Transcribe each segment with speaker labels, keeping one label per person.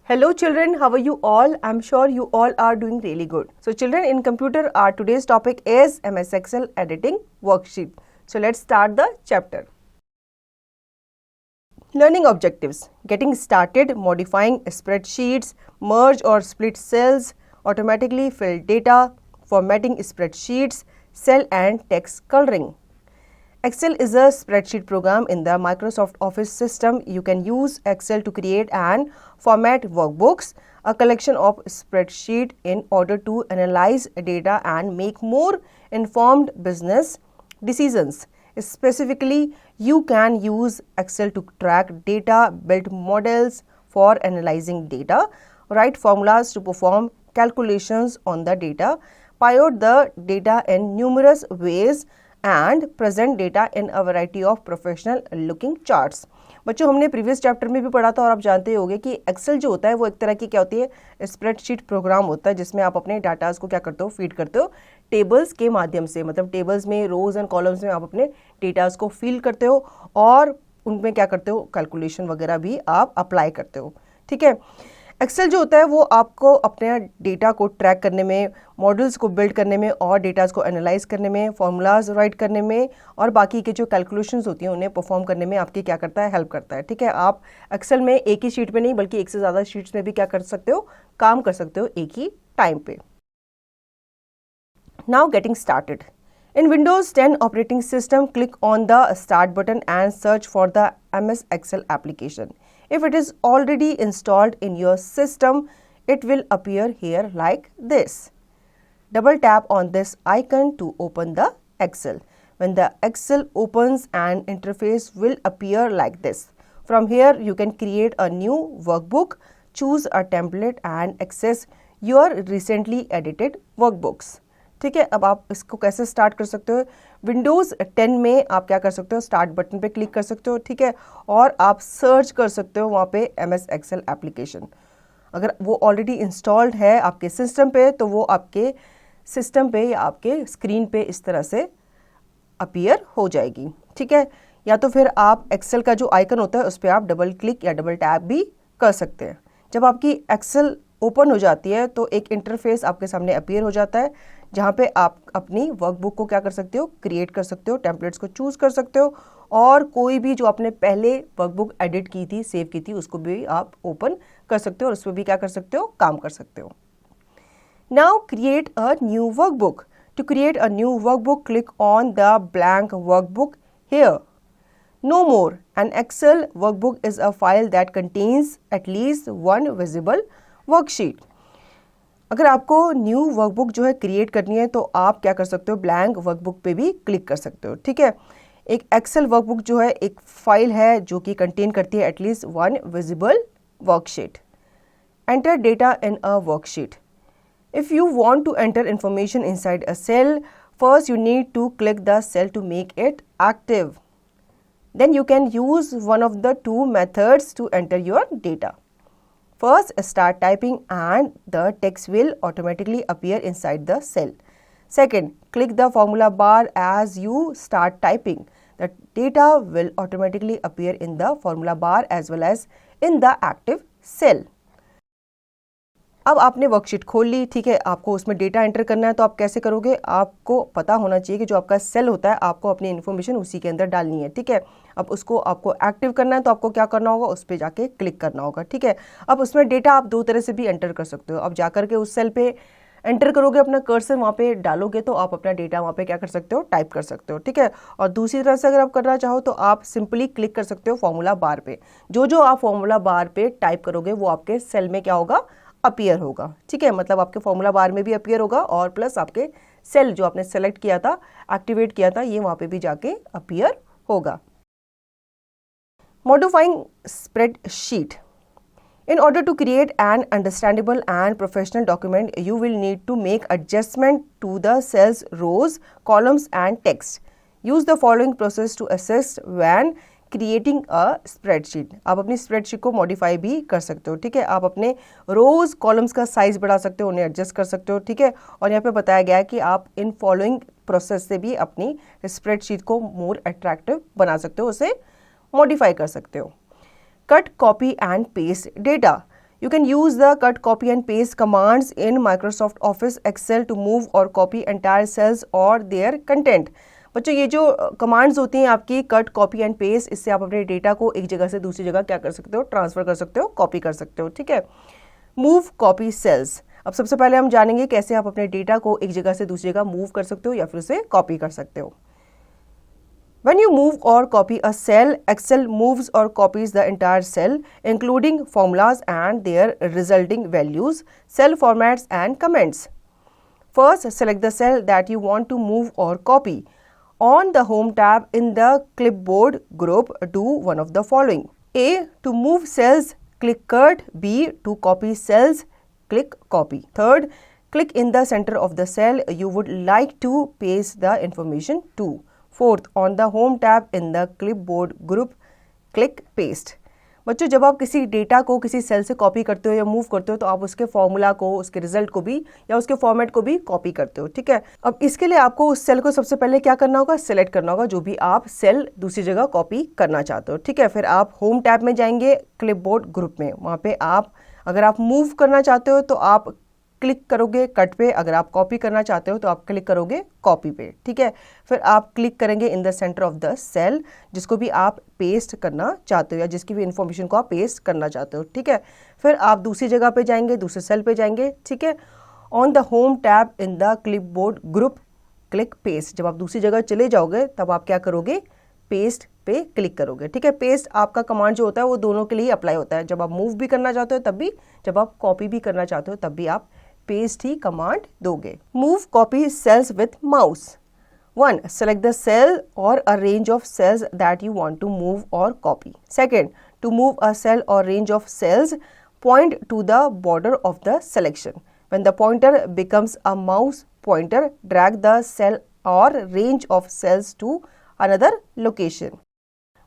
Speaker 1: Hello children, how are you all? I'm sure you all are doing really good. So children, in computer art, today's topic is MS Excel editing worksheet. So let's start the chapter. Learning objectives. Getting started, modifying spreadsheets, merge or split cells, automatically fill data, formatting spreadsheets, cell and text coloring. Excel is a spreadsheet program in the Microsoft Office system. You can use Excel to create and format workbooks, a collection of spreadsheets in order to analyze data and make more informed business decisions. Specifically, you can use Excel to track data, build models for analyzing data, write formulas to perform calculations on the data, pivot the data in numerous ways and present data in a variety of professional looking charts. बच्चों, हमने previous chapter में भी पढ़ा था और आप जानते होंगे कि एक्सेल जो होता है वो एक तरह की क्या होती है, स्प्रेडशीट प्रोग्राम होता है जिसमें आप अपने डाटाज को क्या करते हो, फीड करते हो टेबल्स के माध्यम से. मतलब टेबल्स में रोज एंड कॉलम्स में आप अपने डेटाज को फिल करते हो और उनमें क्या करते हो, कैलकुलेशन वगैरह भी आप अप्लाई करते हो. ठीक है. एक्सेल जो होता है वो आपको अपने डेटा को ट्रैक करने में, मॉडल्स को बिल्ड करने में और डेटाज को एनालाइज करने में, फॉर्मूलाज राइट करने में और बाकी के जो कैलकुलेशंस होती हैं उन्हें परफॉर्म करने में आपकी क्या करता है, हेल्प करता है. ठीक है. आप एक्सेल में एक ही शीट में नहीं बल्कि एक से ज़्यादा शीट्स में भी क्या कर सकते हो, काम कर सकते हो एक ही टाइम पे. Now getting started. In Windows 10 operating system, click on the Start button and search for the MS Excel application. If it is already installed in your system, it will appear here like this. Double tap on this icon to open the Excel. When the Excel opens, an interface will appear like this. From here, you can create a new workbook, choose a template and access your recently edited workbooks. ठीक है. अब आप इसको कैसे start कर सकते हो, Windows 10 में आप क्या कर सकते हो, स्टार्ट बटन पे क्लिक कर सकते हो. ठीक है. और आप सर्च कर सकते हो वहाँ पे MS Excel एप्लीकेशन. अगर वो ऑलरेडी इंस्टॉल्ड है आपके सिस्टम पे तो वो आपके सिस्टम पे या आपके स्क्रीन पे इस तरह से अपीयर हो जाएगी. ठीक है. या तो फिर आप एक्सेल का जो आइकन होता है उस पर आप डबल क्लिक या डबल टैप भी कर सकते हैं. जब आपकी एक्सेल ओपन हो जाती है तो एक इंटरफेस आपके सामने अपीयर हो जाता है जहाँ पे आप अपनी वर्कबुक को क्या कर सकते हो, क्रिएट कर सकते हो, टेम्पलेट्स को चूज कर सकते हो और कोई भी जो आपने पहले वर्कबुक एडिट की थी, सेव की थी, उसको भी आप ओपन कर सकते हो और उस पर भी क्या कर सकते हो, काम कर सकते हो. Now create a new workbook. To create a new workbook, click on the blank workbook here. No more. An Excel workbook is a file that contains at least one visible worksheet. अगर आपको new workbook जो है create करनी है तो आप क्या कर सकते हो, ब्लैंक वर्कबुक पे भी क्लिक कर सकते हो. ठीक है. एक एक्सेल वर्कबुक जो है एक फाइल है जो कि कंटेन करती है at least one visible worksheet. Enter data in a worksheet. If you want to enter information inside a cell, first you need to click the cell to make it active. Then you can use one of the two methods to enter your data. First, start typing and the text will automatically appear inside the cell. Second, click the formula bar as you start typing. The data will automatically appear in the formula bar as well as in the active cell. अब आपने worksheet खोल ली. ठीक है. आपको उसमें data enter करना है तो आप कैसे करोगे, आपको पता होना चाहिए कि जो आपका सेल होता है आपको अपनी इन्फॉर्मेशन उसी के अंदर डालनी है. ठीक है. अब उसको आपको एक्टिव करना है तो आपको क्या करना होगा, उस पर जाके क्लिक करना होगा. ठीक है. अब उसमें डेटा आप दो तरह से भी एंटर कर सकते हो. अब जाकर के उस सेल पे एंटर करोगे, अपना कर्सर वहाँ पे डालोगे तो आप अपना डेटा वहाँ पे क्या कर सकते हो, टाइप कर सकते हो. ठीक है. और दूसरी तरह से अगर आप करना चाहो तो आप सिंपली क्लिक कर सकते हो फॉर्मूला बार पे. जो आप फॉर्मूला बार पे टाइप करोगे वो आपके सेल में क्या होगा, अपीयर होगा. ठीक है. मतलब आपके फॉर्मूला बार में भी अपीयर होगा और प्लस आपके सेल जो आपने सेलेक्ट किया था, एक्टिवेट किया था, ये वहाँ पे भी जाके अपीयर होगा. Modifying spreadsheet. In order to create an understandable and professional document, you will need to make adjustment to the cells, rows, columns and text. Use the following process to assist when creating a spreadsheet. आप अपनी spreadsheet को modify भी कर सकते हो. ठीक है. आप अपने रोज कॉलम्स का साइज बढ़ा सकते हो, उन्हें एडजस्ट कर सकते हो. ठीक है. और यहाँ पे बताया गया है कि आप इन फॉलोइंग प्रोसेस से भी अपनी स्प्रेडशीट को मोर अट्रैक्टिव बना सकते हो, उसे मॉडिफाई कर सकते हो. Cut, copy and paste data. You can use the cut, copy and paste commands in Microsoft Office Excel to move or copy entire cells or their content. बच्चों ये जो कमांड्स होती हैं आपकी कट, कॉपी एंड पेस्ट, इससे आप अपने data को एक जगह से दूसरी जगह क्या कर सकते हो, ट्रांसफर कर सकते हो, कॉपी कर सकते हो, ठीक है। Move, copy cells. अब सबसे पहले हम जानेंगे कैसे आप अपने डेटा को एक जगह से दूसरी जगह मूव कर सकते हो या फिर उसे कॉपी कर सकते हो। When you move or copy a cell, Excel moves or copies the entire cell, including formulas and their resulting values, cell formats and comments. First, select the cell that you want to move or copy. On the Home tab in the Clipboard group, do one of the following. A. To move cells, click Cut. B. To copy cells, click Copy. Third, click in the center of the cell you would like to paste the information to. Fourth, on the Home tab in the Clipboard group, click Paste. बच्चों जब आप किसी data को किसी cell से copy करते हो या मूव करते हो तो आप उसके फॉर्मूला को, उसके रिजल्ट को भी या उसके फॉर्मेट को भी कॉपी करते हो, ठीक है। अब इसके लिए आपको उस सेल को सबसे पहले क्या करना होगा, सिलेक्ट करना होगा जो भी आप सेल दूसरी जगह कॉपी करना चाहते हो, ठीक है। फिर आप होम टैब में जाएंगे क्लिपबोर्ड ग्रुप में, वहाँ पे आप अगर आप मूव करना चाहते हो तो आप क्लिक करोगे कट पे, अगर आप कॉपी करना चाहते हो तो आप क्लिक करोगे कॉपी पे, ठीक है। फिर आप क्लिक करेंगे in the centre of the cell जिसको भी आप पेस्ट करना चाहते हो या जिसकी भी इंफॉर्मेशन को आप पेस्ट करना चाहते हो, ठीक है। फिर आप दूसरी जगह पे जाएंगे, दूसरे सेल पे जाएंगे, ठीक है। On the home tab in the clipboard group, click paste. जब आप दूसरी जगह चले जाओगे तब आप क्या करोगे, पेस्ट पे क्लिक करोगे, ठीक है। पेस्ट आपका कमांड जो होता है वो दोनों के लिए अप्लाई होता है, जब आप मूव भी करना चाहते हो तब भी, जब आप कॉपी भी करना चाहते हो तब भी आप पेस्ट ही कमांड दोगे। Move, copy sales with mouse. 1. Select the cell or a range of cells that you want to move or copy. Second, to move a cell or range of cells, point to the border of the selection. When the pointer becomes a mouse pointer, drag the cell or range of cells to another location.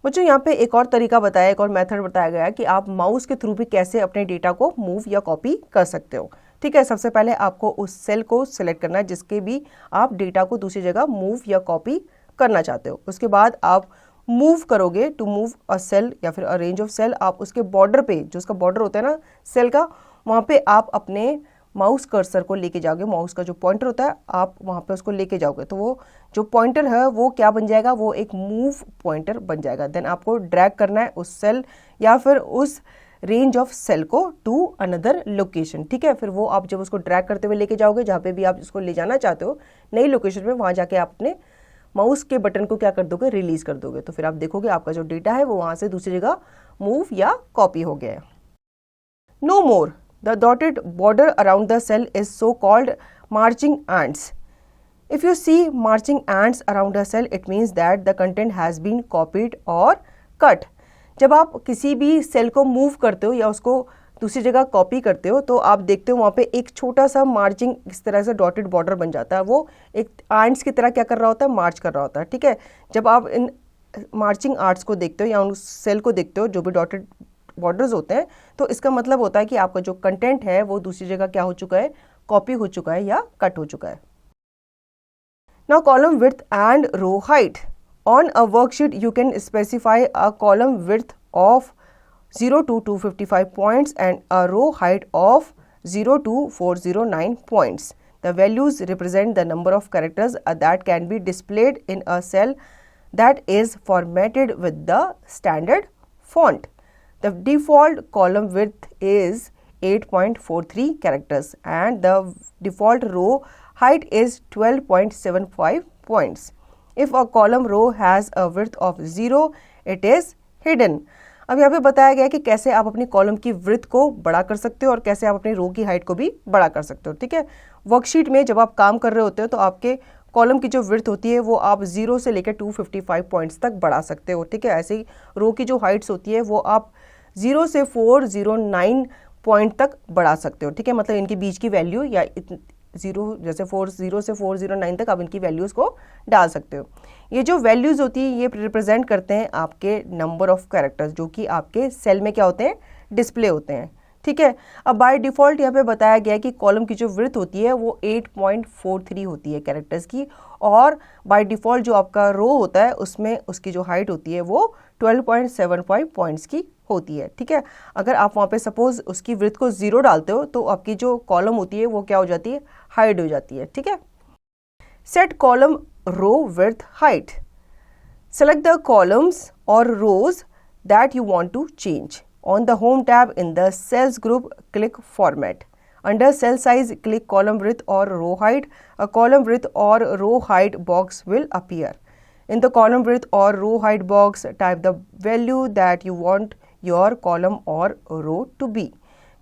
Speaker 1: बच्चों यहाँ पे एक और तरीका बताया, एक और method बताया गया है कि आप माउस के थ्रू भी कैसे अपने डेटा को मूव या कॉपी कर सकते हो, ठीक है। सबसे पहले आपको उस सेल को सिलेक्ट करना है जिसके भी आप डेटा को दूसरी जगह मूव या कॉपी करना चाहते हो। उसके बाद आप मूव करोगे, टू मूव अ सेल या फिर अ रेंज ऑफ सेल, आप उसके बॉर्डर पे, जो उसका बॉर्डर होता है ना सेल का, वहाँ पे आप अपने माउस कर्सर को लेके जाओगे, माउस का जो पॉइंटर होता है आप वहाँ पे उसको लेके जाओगे तो वो जो पॉइंटर है वो क्या बन जाएगा, वो एक मूव पॉइंटर बन जाएगा। देन आपको ड्रैग करना है उस सेल या फिर उस रेंज ऑफ सेल को टू अनदर लोकेशन, ठीक है। फिर वो आप जब उसको ड्रैग करते हुए लेके जाओगे जहाँ पे भी आप इसको ले जाना चाहते हो नई लोकेशन पे, वहाँ जाके आप अपने माउस के बटन को क्या कर दोगे, रिलीज कर दोगे, तो फिर आप देखोगे आपका जो डेटा है वो वहाँ से दूसरी जगह मूव या कॉपी हो गया है। No more, the dotted border around the cell is so called marching ants. If you see marching ants around a cell, it means that the content has been copied or cut. जब आप किसी भी cell को move करते हो या उसको दूसरी जगह कॉपी करते हो तो आप देखते हो वहाँ पे एक छोटा सा मार्चिंग इस तरह से डॉटेड बॉर्डर बन जाता है, वो एक आर्ट्स की तरह क्या कर रहा होता है, मार्च कर रहा होता है, ठीक है। जब आप इन मार्चिंग आर्ट्स को देखते हो या उस सेल को देखते हो जो भी डॉटेड बॉर्डर्स होते हैं, तो इसका मतलब होता है कि आपका जो कंटेंट है वो दूसरी जगह क्या हो चुका है, कॉपी हो चुका है या कट हो चुका है। Now column width and row height. On a worksheet, you can specify a column width of 0 to 255 points and a row height of 0 to 409 points. The values represent the number of characters that can be displayed in a cell that is formatted with the standard font. The default column width is 8.43 characters and the default row height is 12.75 points. If a column row has a width of 0, it is hidden. अब यहाँ पे बताया गया है कि कैसे आप अपनी कॉलम की विड्थ को बड़ा कर सकते हो और कैसे आप अपनी रो की हाइट को भी बड़ा कर सकते हो, ठीक है। वर्कशीट में जब आप काम कर रहे होते हो तो आपके कॉलम की जो विड्थ होती है वो आप 0 से लेकर 255 पॉइंट्स तक बढ़ा सकते हो, ठीक है। ऐसे ही रो की जो हाइट्स होती है वो आप 0 से 409 पॉइंट तक बढ़ा सकते हो, ठीक है। मतलब इनके बीच की वैल्यू या 0 जैसे 40 से 409 तक आप इनकी वैल्यूज़ को डाल सकते हो। ये जो वैल्यूज़ होती है ये रिप्रेजेंट करते हैं आपके नंबर ऑफ कैरेक्टर्स जो कि आपके सेल में क्या होते हैं, डिस्प्ले होते हैं, ठीक है। अब बाय डिफ़ॉल्ट यहाँ पे बताया गया है कि कॉलम की जो विड्थ होती है वो 8.43 होती है कैरेक्टर्स की, और बाय डिफ़ॉल्ट जो आपका रो होता है उसमें उसकी जो हाइट होती है वो 12.75 पॉइंट्स की होती है, ठीक है। अगर आप वहाँ पे सपोज उसकी विड्थ को 0 डालते हो तो आपकी जो कॉलम होती है वो क्या हो जाती है, हाइड हो जाती है, ठीक है। Set column row width height. Select the columns or rows that you want to change. On the Home tab in the Cells group, click Format. Under Cell Size, click Column Width or Row Height. A column width or row height box will appear. In the column width or row height box, type the value that you want your column or row to be.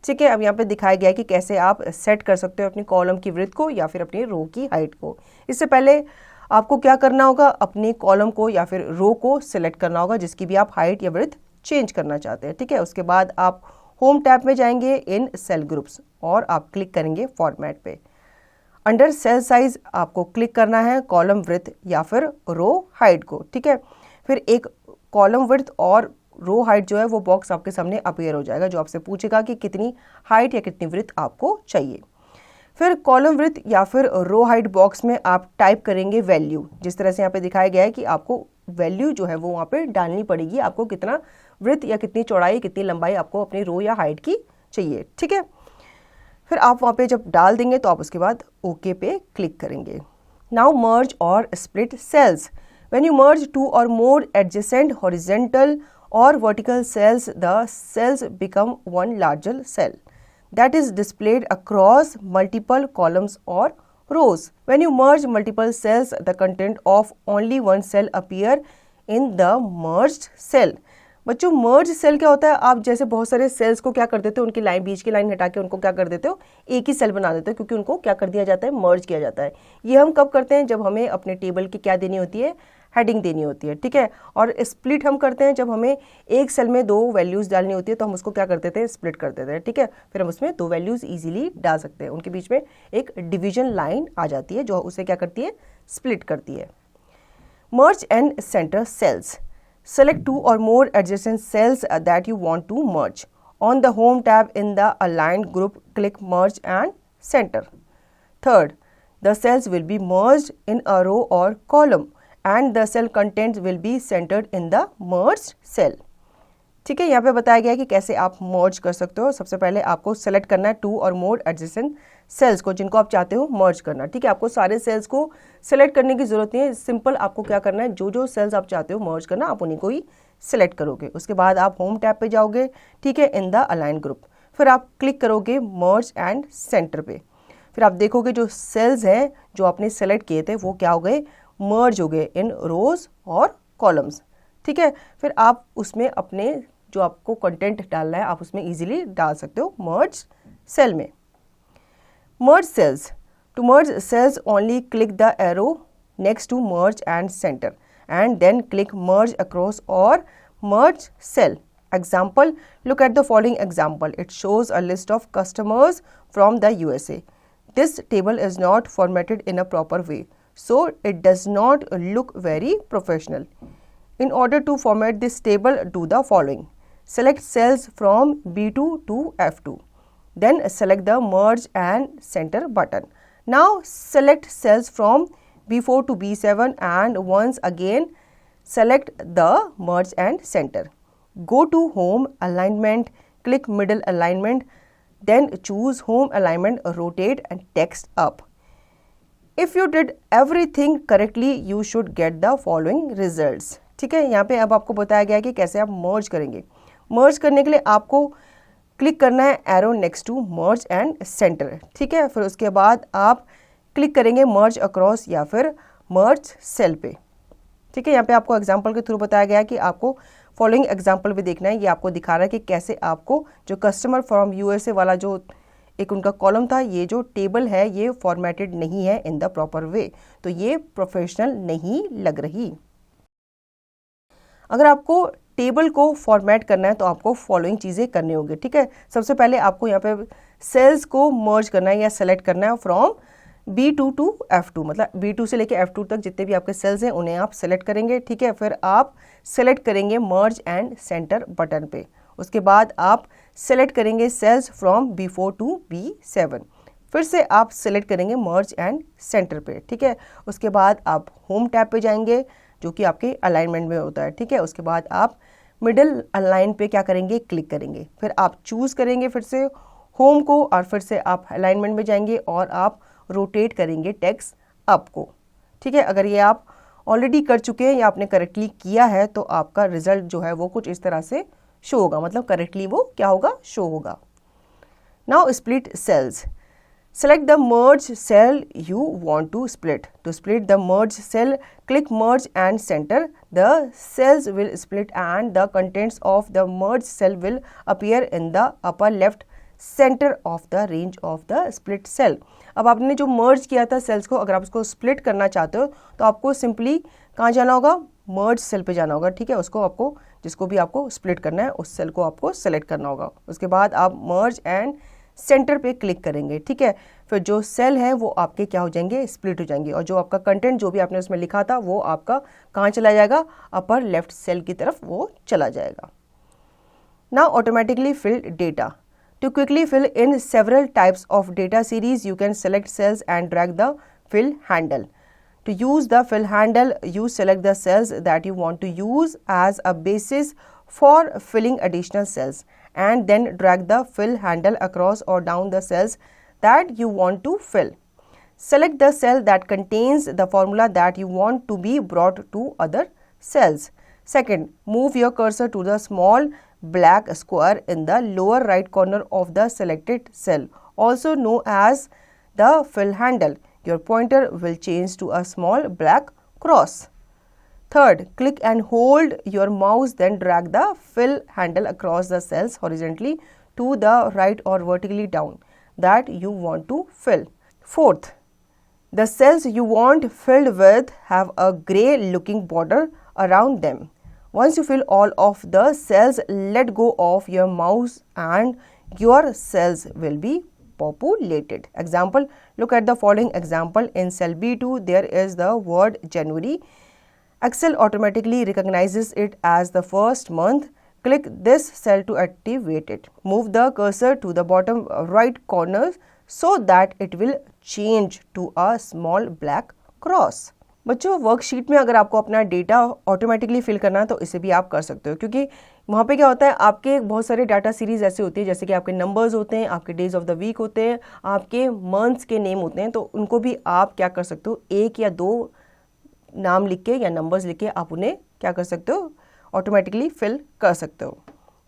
Speaker 1: ठीक है, अब यहाँ पे दिखाया गया है कि कैसे आप सेट कर सकते हो अपनी कॉलम की विड्थ को या फिर अपनी रो की हाइट को। इससे पहले आपको क्या करना होगा, अपनी कॉलम को या फिर रो को सिलेक्ट करना होगा जिसकी भी आप हाइट या विड्थ चेंज करना चाहते हैं, ठीक है। उसके बाद आप होम टैब में जाएंगे इन सेल ग्रुप्स और आप क्लिक करेंगे फॉर्मेट पे। अंडर सेल साइज आपको क्लिक करना है कॉलम विड्थ या फिर रो हाइट को, ठीक है। फिर एक कॉलम विड्थ और रो हाइट जो है वो बॉक्स आपके सामने अपीयर हो जाएगा जो आपसे पूछेगा कि कितनी हाइट या कितनी विड्थ आपको चाहिए। फिर कॉलम विड्थ या फिर रो हाइट बॉक्स में आप टाइप करेंगे वैल्यू, जिस तरह से यहाँ पे दिखाया गया है कि आपको वैल्यू जो है वो वहाँ पे डालनी पड़ेगी, आपको कितना विड्थ या कितनी चौड़ाई कितनी लंबाई आपको अपनी रो या हाइट की चाहिए, ठीक है। फिर आप वहाँ पे जब डाल देंगे तो आप उसके बाद ओके पे क्लिक करेंगे। नाउ मर्ज और split cells. When you merge two or more adjacent horizontal or vertical cells, the cells become one larger cell that is displayed across multiple columns or rows. When you merge multiple cells, the content of only one cell appear in the merged cell. बच्चों मर्ज cell क्या होता है, आप जैसे बहुत सारे sales को क्या कर देते हो, उनकी लाइन बीच की लाइन हटा के उनको क्या कर देते हो, एक ही सेल बना देते हो, क्योंकि उनको क्या कर दिया जाता है, मर्ज किया जाता है। ये हम कब करते हैं, जब हमें अपने टेबल की क्या देनी होती है, हेडिंग देनी होती है, ठीक है। और स्प्लिट हम करते हैं जब हमें एक सेल में 2 वैल्यूज डालनी होती है तो हम उसको क्या कर देते हैं, स्प्लिट कर देते हैं, ठीक है। फिर हम उसमें 2 वैल्यूज इजीली डाल सकते हैं, उनके बीच में एक डिवीजन लाइन आ जाती है जो उसे क्या करती है, स्प्लिट करती है। Merge and centre cells. Select 2 or more adjacent cells that you want to merge. On the Home tab in the Aligned group, click Merge and Center. Third, the cells will be merged in a row or column and the cell contents will be centered in the merged cell. ठीक है, यहाँ पे बताया गया है कि कैसे आप मर्ज कर सकते हो। सबसे पहले आपको सेलेक्ट करना है 2 और मोर एडजेसेंट सेल्स को जिनको आप चाहते हो मर्ज करना, ठीक है। आपको सारे सेल्स को सेलेक्ट करने की जरूरत नहीं है, सिंपल आपको क्या करना है, जो जो सेल्स आप चाहते हो मर्ज करना आप उन्हीं को ही सिलेक्ट करोगे। उसके बाद आप होम टैब पे जाओगे, ठीक है, इन द अलाइन ग्रुप। फिर आप क्लिक करोगे मर्ज एंड सेंटर पे। फिर आप देखोगे जो सेल्स हैं जो आपने सेलेक्ट किए थे वो क्या हो गए, मर्ज हो गए इन रोज और कॉलम्स, ठीक है। फिर आप उसमें अपने जो आपको कंटेंट डालना है आप उसमें इजीली डाल सकते हो मर्ज सेल में। Merge cells. To merge cells only click the arrow next to merge and center and then click merge across or merge cell. Example, look at the following example. It shows a list of customers from the USA. This table is not formatted in a proper way, so it does not look very professional. In order to format this table, do the following. Select cells from B2 to F2. Then select the merge and center button. Now select cells from B4 to B7 and once again select the merge and center. Go to home alignment, click middle alignment, then choose home alignment, rotate and text up. If you did everything correctly, you should get the following results. ठीक है, यहाँ पे अब आपको बताया गया है कि कैसे आप मर्ज करेंगे। मर्ज करने के लिए आपको क्लिक करना है arrow next to merge and centre, ठीक है। फिर उसके बाद आप क्लिक करेंगे मर्ज अक्रॉस या फिर मर्ज सेल पे, ठीक है। यहाँ पे आपको एग्जांपल के थ्रू बताया गया है कि आपको फॉलोइंग एग्जांपल भी देखना है। ये आपको दिखा रहा है कि कैसे आपको जो कस्टमर फ्रॉम यूएसए वाला जो एक उनका कॉलम था, ये जो टेबल है ये फॉर्मेटेड नहीं है इन द प्रॉपर वे, तो ये प्रोफेशनल नहीं लग रही। अगर आपको टेबल को फॉर्मेट करना है तो आपको फॉलोइंग चीज़ें करनी होगी, ठीक है। सबसे पहले आपको यहाँ पे सेल्स को मर्ज करना है या सेलेक्ट करना है फ्रॉम B2 टू F2, मतलब B2 से लेके F2 तक जितने भी आपके सेल्स हैं उन्हें आप सेलेक्ट करेंगे, ठीक है। फिर आप सेलेक्ट करेंगे मर्ज एंड सेंटर बटन पे। उसके बाद आप सेलेक्ट करेंगे sales from B4 to B7। फिर से आप सेलेक्ट करेंगे मर्ज एंड सेंटर पे, ठीक है। उसके बाद आप होम टैब पे जाएंगे जो कि आपके अलाइनमेंट में होता है, ठीक है। उसके बाद आप मिडिल अलाइन पे क्या करेंगे, क्लिक करेंगे। फिर आप चूज़ करेंगे फिर से होम को और फिर से आप अलाइनमेंट में जाएंगे और आप रोटेट करेंगे टेक्स्ट अप को। ठीक है, अगर ये आप ऑलरेडी कर चुके हैं या आपने करेक्टली किया है तो आपका रिजल्ट जो है वो कुछ इस तरह से शो होगा, मतलब करेक्टली वो क्या होगा, शो होगा। Now split cells. Select the merge cell you want to split. To split the merge cell, click merge and center. The cells will split and the contents of the merge cell will appear in the upper left center of the range of the split cell. अब आपने जो merge किया था cells को, अगर आप उसको split करना चाहते हो तो आपको simply कहाँ जाना होगा, merge cell पे जाना होगा। ठीक है, उसको आपको जिसको भी आपको split करना है उस cell को आपको select करना होगा। उसके बाद आप merge and सेंटर पे क्लिक करेंगे। ठीक है, फिर जो सेल है वो आपके क्या हो जाएंगे, स्प्लिट हो जाएंगे और जो आपका कंटेंट जो भी आपने उसमें लिखा था वो आपका कहाँ चला जाएगा, अपर लेफ्ट सेल की तरफ वो चला जाएगा। Now automatically fill data. To quickly fill in several types of data series you can select cells and drag the fill handle. To use the fill handle, you select the cells that you want to use as a basis for filling additional cells and then drag the fill handle across or down the cells that you want to fill. Select the cell that contains the formula that you want to be brought to other cells. Second, move your cursor to the small black square in the lower right corner of the selected cell, also known as the fill handle. Your pointer will change to a small black cross. Third, click and hold your mouse, then drag the fill handle across the cells horizontally to the right or vertically down that you want to fill. Fourth, the cells you want filled with have a grey looking border around them. Once you fill all of the cells, let go of your mouse and your cells will be populated. Example, look at the following example. In cell B2 there is the word January. Excel automatically recognizes it as the first month. Click this cell to activate it. Move the cursor to the bottom right corner so that it will change to a small black cross. बच्चों, worksheet में अगर आपको अपना data automatically fill करना है तो इसे भी आप कर सकते हो, क्योंकि वहाँ पे क्या होता है, आपके बहुत सारे डाटा सीरीज ऐसे होती है जैसे कि आपके नंबर्स होते हैं, आपके डेज ऑफ द वीक होते हैं, आपके मंथ्स के नेम होते हैं, तो उनको भी आप क्या कर सकते हो, एक या दो नाम लिख के या नंबर्स लिख के आप उन्हें क्या कर सकते हो, ऑटोमेटिकली फिल कर सकते हो।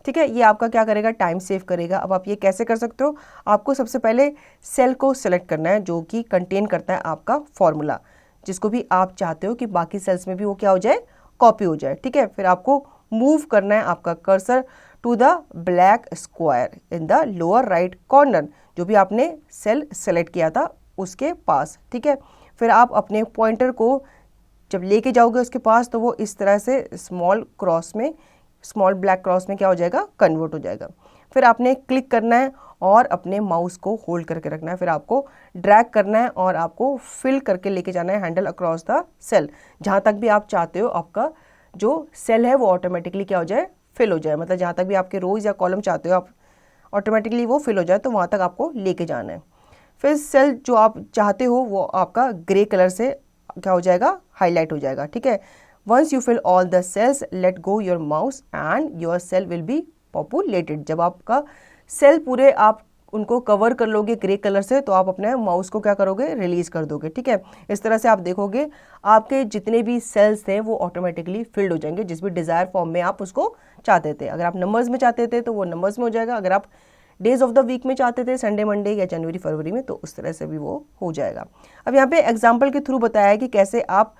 Speaker 1: ठीक है, ये आपका क्या करेगा, टाइम सेव करेगा। अब आप ये कैसे कर सकते हो, आपको सबसे पहले सेल को सिलेक्ट करना है जो कि कंटेन करता है आपका फॉर्मूला, जिसको भी आप चाहते हो कि बाकी सेल्स में भी वो क्या हो जाए, कॉपी हो जाए। ठीक है, फिर आपको मूव करना है आपका cursor to the black square in the lower right corner, जो भी आपने सेल सेलेक्ट किया था उसके पास। ठीक है, फिर आप अपने पॉइंटर को जब लेके जाओगे उसके पास तो वो इस तरह से स्मॉल ब्लैक क्रॉस में क्या हो जाएगा, कन्वर्ट हो जाएगा। फिर आपने क्लिक करना है और अपने माउस को होल्ड करके रखना है, फिर आपको ड्रैग करना है और आपको फिल करके लेके जाना है हैंडल अक्रॉस द सेल, जहाँ तक भी आप चाहते हो आपका जो सेल है वो ऑटोमेटिकली क्या हो जाए, फिल हो जाए। मतलब जहाँ तक भी आपके रोज या कॉलम चाहते हो आप ऑटोमेटिकली वो फिल हो जाए, तो वहाँ तक आपको लेके जाना है। फिर सेल जो आप चाहते हो वो आपका ग्रे कलर से क्या हो जाएगा, हाईलाइट हो जाएगा। ठीक है, once you fill all the cells let go your mouse and your cell will be populated. जब आपका सेल पूरे आप उनको कवर कर लोगे ग्रे कलर से तो आप अपने माउस को क्या करोगे, रिलीज कर दोगे। ठीक है, इस तरह से आप देखोगे आपके जितने भी सेल्स थे वो ऑटोमेटिकली फिल्ड हो जाएंगे जिस भी डिजायर फॉर्म में आप उसको चाहते थे। अगर आप नंबर्स में चाहते थे तो वो नंबर्स में हो जाएगा, अगर आप डेज ऑफ द वीक में चाहते थे संडे मंडे या जनवरी फरवरी में तो उस तरह से भी वो हो जाएगा। अब यहाँ पे एग्जाम्पल के थ्रू बताया है कि कैसे आप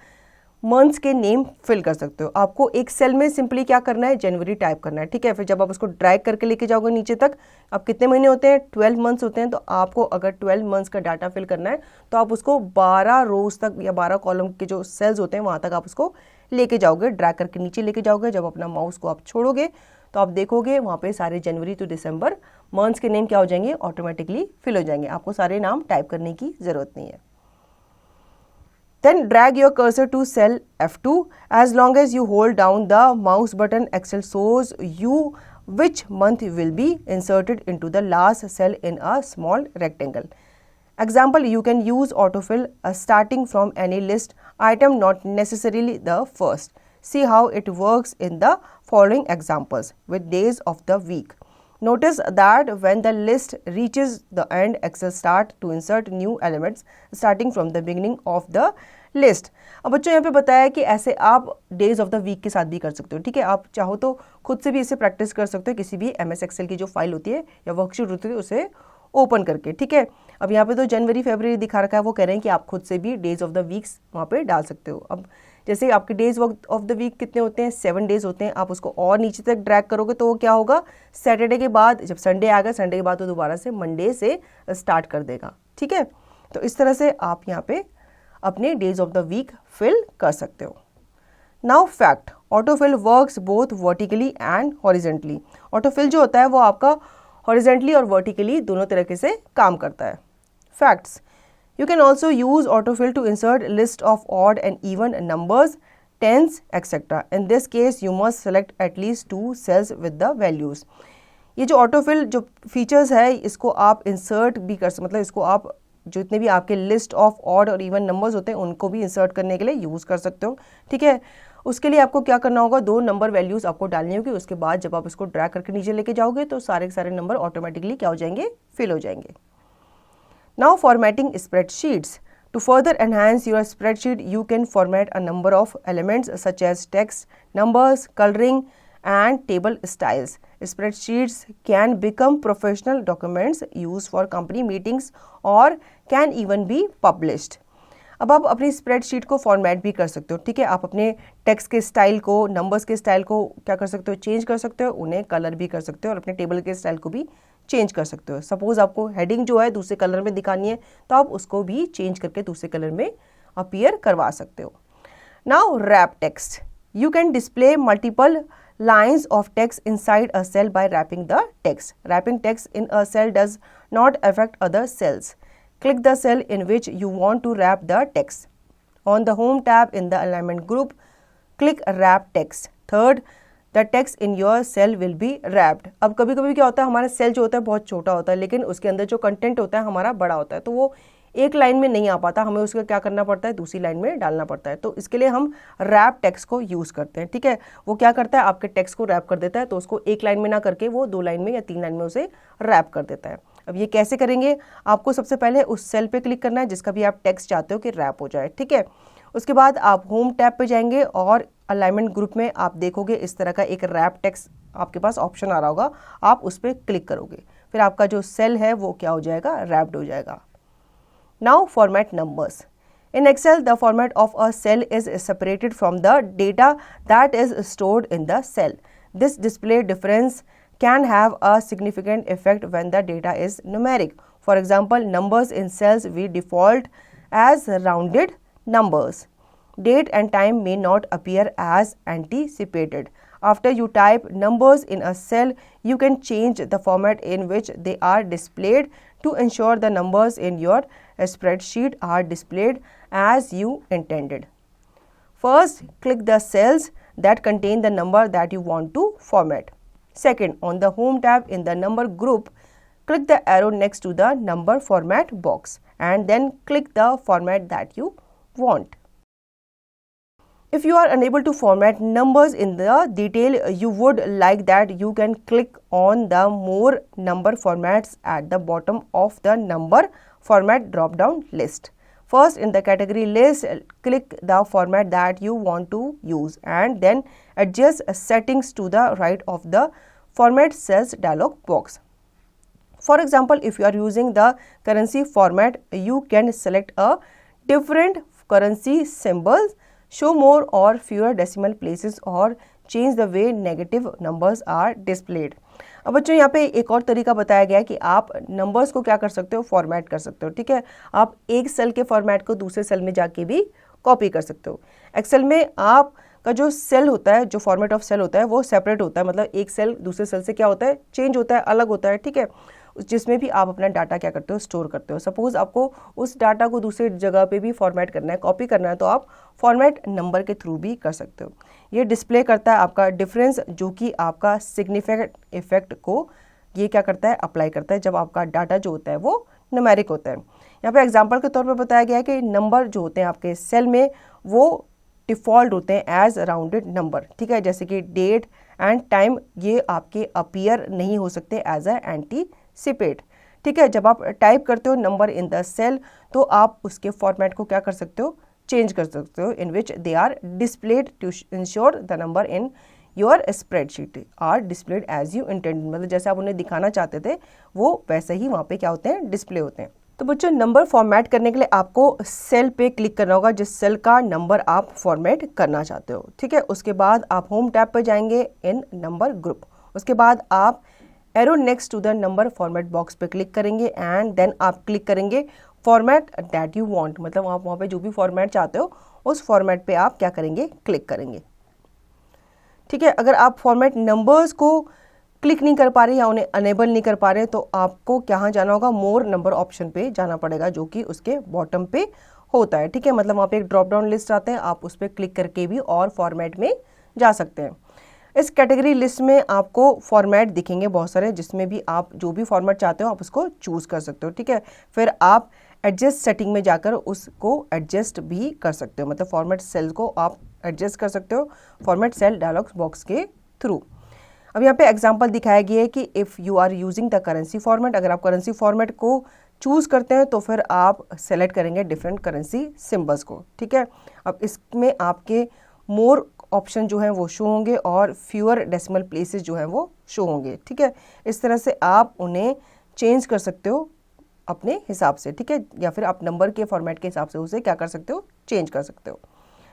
Speaker 1: मंथ्स के नेम फिल कर सकते हो। आपको एक सेल में सिंपली क्या करना है, जनवरी टाइप करना है। ठीक है, फिर जब आप उसको ड्रैग करके लेके जाओगे नीचे तक, अब कितने महीने होते हैं, 12 मंथ्स होते हैं, तो आपको अगर 12 मंथ्स का डाटा फिल करना है तो आप उसको 12 रोज तक या 12 कॉलम के जो सेल्स होते हैं वहाँ तक आप उसको लेके जाओगे, ड्रैग करके नीचे लेके जाओगे। जब अपना माउस को आप छोड़ोगे तो आप देखोगे वहाँ पे सारे जनवरी टू दिसंबर मंथ्स के नेम क्या हो जाएंगे, ऑटोमेटिकली फिल हो जाएंगे। आपको सारे नाम टाइप करने की जरूरत नहीं है। Then drag your cursor to cell F2. As long as you hold down the mouse button, Excel shows you which month will be inserted into the last cell in a small rectangle. Example, you can use autofill starting from any list item, not necessarily the first. See how it works in the following examples with days of the week. Notice that when the list reaches the end, Excel start to insert new elements starting from the beginning of the list. अब बच्चों यहाँ पे बताया कि ऐसे आप days of the week के साथ भी कर सकते हो, ठीक है। आप चाहो तो खुद से भी इसे प्रैक्टिस कर सकते हो किसी भी MS Excel की जो फाइल होती है या वर्कशीट होती है उसे ओपन करके, ठीक है। अब यहाँ पे तो जनवरी फरवरी दिखा रखा है, वो कह रहे हैं कि आप खुद से भी डेज ऑफ द वीक्स वहाँ पे डाल सकते हो। अब जैसे आपके डेज ऑफ द वीक कितने होते हैं, 7 डेज होते हैं। आप उसको और नीचे तक ड्रैग करोगे तो वो क्या होगा, सैटरडे के बाद जब संडे आएगा, संडे के बाद वो दोबारा से मंडे से स्टार्ट कर देगा, ठीक है। तो इस तरह से आप यहाँ पे अपने days of the week fill कर सकते हो। Now fact, autofill works both vertically and horizontally. Autofill जो होता है वो आपका हॉरिजेंटली और वर्टिकली दोनों तरीके से काम करता है। Facts, you can also use autofill to insert list of odd and even numbers, tens, etc. In this case, you must select at least 2 cells with the values. ये जो autofill जो फीचर्स है इसको आप इंसर्ट भी कर सकते, मतलब इसको आप जितने भी आपके लिस्ट ऑफ ऑड और इवन नंबर्स होते हैं उनको भी इंसर्ट करने के लिए यूज़ कर सकते हो, ठीक है। उसके लिए आपको क्या करना होगा, 2 नंबर वैल्यूज़ आपको डालनी होगी। उसके बाद जब आप इसको ड्रैग करके नीचे लेके जाओगे तो सारे के सारे नंबर ऑटोमेटिकली क्या हो जाएंगे, फिल हो जाएंगे। Now formatting spreadsheets. To further enhance your spreadsheet, you can format a number of elements such as text, numbers, coloring, and table styles. Spreadsheets can become professional documents used for company meetings or can even be published. अब आप अपनी spreadsheet को format भी कर सकते हो, ठीक है। आप अपने टेक्स्ट के स्टाइल को, नंबर्स के स्टाइल को क्या कर सकते हो, चेंज कर सकते हो, उन्हें कलर भी कर सकते हो और अपने टेबल के स्टाइल को भी चेंज कर सकते हो। सपोज आपको हेडिंग जो है दूसरे कलर में दिखानी है तो आप उसको भी चेंज करके दूसरे कलर में अपीयर करवा सकते हो। Now wrap text, you can display multiple lines of text inside a cell by wrapping the text. Wrapping text in a cell does not affect other cells. Click the cell in which you want to wrap the text. On the Home tab in the Alignment group, click Wrap Text. Third, the text in your cell will be wrapped. अब कभी कभी क्या होता है, हमारा cell जो होता है बहुत छोटा होता है लेकिन उसके अंदर जो कंटेंट होता है हमारा बड़ा होता है, तो वो एक लाइन में नहीं आ पाता, हमें उसका क्या करना पड़ता है, दूसरी लाइन में डालना पड़ता है। तो इसके लिए हम रैप टेक्स्ट को यूज़ करते हैं, ठीक है। वो क्या करता है, आपके टेक्स्ट को रैप कर देता है, तो उसको एक लाइन में ना करके वो 2 लाइन में या 3 लाइन में उसे रैप कर देता है। अब ये कैसे करेंगे, आपको सबसे पहले उस सेल पे क्लिक करना है जिसका भी आप टेक्स्ट चाहते हो कि रैप हो जाए, ठीक है। उसके बाद आप होम टैब पे जाएंगे और अलाइनमेंट ग्रुप में आप देखोगे इस तरह का एक रैप टेक्स्ट आपके पास ऑप्शन आ रहा होगा, आप उस पर क्लिक करोगे, फिर आपका जो सेल है वो क्या हो जाएगा, रैप्ड हो जाएगा। Now format numbers. In Excel, the format of a cell is separated from the data that is stored in the cell. This display difference can have a significant effect when the data is numeric. For example, numbers in cells we default as rounded numbers. Date and time may not appear as anticipated. After you type numbers in a cell, you can change the format in which they are displayed to ensure the numbers in your spreadsheet are displayed as you intended. First, click the cells that contain the number that you want to format. Second, on the Home tab in the Number group, click the arrow next to the Number format box and then click the format that you want. If you are unable to format numbers in the detail you would like that, you can click on the More Number Formats at the bottom of the Number Format drop-down list. First, in the category list, click the format that you want to use and then adjust settings to the right of the Format Cells dialog box. For example, if you are using the currency format, you can select a different currency symbols, show more or fewer decimal places or change the way negative numbers are displayed. अब बच्चों यहाँ पे एक और तरीका बताया गया है कि आप नंबर्स को क्या कर सकते हो, फॉर्मेट कर सकते हो, ठीक है। आप एक सेल के फॉर्मेट को दूसरे सेल में जाके भी कॉपी कर सकते हो। एक्सेल में आपका जो सेल होता है, जो फॉर्मेट ऑफ सेल होता है वो सेपरेट होता है, मतलब एक सेल दूसरे सेल से क्या होता है, चेंज होता है, अलग होता है, ठीक है। जिसमें भी आप अपना डाटा क्या करते हो, स्टोर करते हो। सपोज आपको उस डाटा को दूसरी जगह पे भी फॉर्मेट करना है, कॉपी करना है, तो आप फॉर्मेट नंबर के थ्रू भी कर सकते हो। ये डिस्प्ले करता है आपका डिफरेंस, जो कि आपका सिग्निफिकेंट इफेक्ट को ये क्या करता है, अप्लाई करता है जब आपका डाटा जो होता है वो न्यूमेरिक होता है। यहाँ पे एग्जांपल के तौर पर बताया गया है कि नंबर जो होते हैं आपके सेल में वो डिफ़ॉल्ट होते हैं एज राउंडेड नंबर, ठीक है। जैसे कि डेट एंड टाइम ये आपके अपीयर नहीं हो सकते एज अ एंटीसिपेट। ठीक है, जब आप टाइप करते हो नंबर इन द सेल तो आप उसके फॉर्मेट को क्या कर सकते हो, चेंज कर सकते हो, in which they are displayed to ensure the number in your spreadsheet are displayed as you intended. मतलब जैसे आप उन्हें दिखाना चाहते थे वो वैसे ही वहाँ पे क्या होते हैं, डिस्प्ले होते हैं। तो बच्चों नंबर फॉर्मेट करने के लिए आपको सेल पे क्लिक करना होगा जिस सेल का नंबर आप फॉर्मेट करना चाहते हो। ठीक है, उसके बाद आप होम टैब पे जाएंगे इन नंबर ग्रुप। उसके बाद आप arrow next to the number format box पे क्लिक करेंगे एंड देन आप क्लिक करेंगे फॉर्मेट दैट यू वांट। मतलब आप वहाँ पे जो भी फॉर्मेट चाहते हो उस फॉर्मेट पे आप क्या करेंगे, क्लिक करेंगे। ठीक है, अगर आप फॉर्मेट नंबर्स को क्लिक नहीं कर पा रहे या उन्हें अनेबल नहीं कर पा रहे तो आपको कहाँ जाना होगा, मोर नंबर ऑप्शन पे जाना पड़ेगा जो कि उसके बॉटम पे होता है। ठीक है, मतलब वहाँ पे एक ड्रॉप डाउन लिस्ट आता है, आप उस पर क्लिक करके भी और फॉर्मेट में जा सकते हैं। इस कैटेगरी लिस्ट में आपको फॉर्मेट दिखेंगे बहुत सारे, जिसमें भी आप जो भी फॉर्मेट चाहते हो आप उसको चूज कर सकते हो। ठीक है, फिर आप एडजस्ट सेटिंग में जाकर उसको एडजस्ट भी कर सकते हो, मतलब फॉर्मेट सेल को आप एडजस्ट कर सकते हो फॉर्मेट सेल डायलॉग बॉक्स के थ्रू। अब यहाँ पे एग्जांपल दिखाया गया है कि if you are using the currency format, अगर आप करेंसी फॉर्मेट को चूज़ करते हैं तो फिर आप सेलेक्ट करेंगे डिफरेंट करेंसी सिंबल्स को। ठीक है, अब इसमें आपके मोर ऑप्शन जो हैं वो शो होंगे और फ्यूअर डेसिमल प्लेसेस जो हैं वो शो होंगे। ठीक है, इस तरह से आप उन्हें चेंज कर सकते हो अपने हिसाब से। ठीक है, या फिर आप नंबर के फॉर्मेट के हिसाब से उसे क्या कर सकते हो, चेंज कर सकते हो।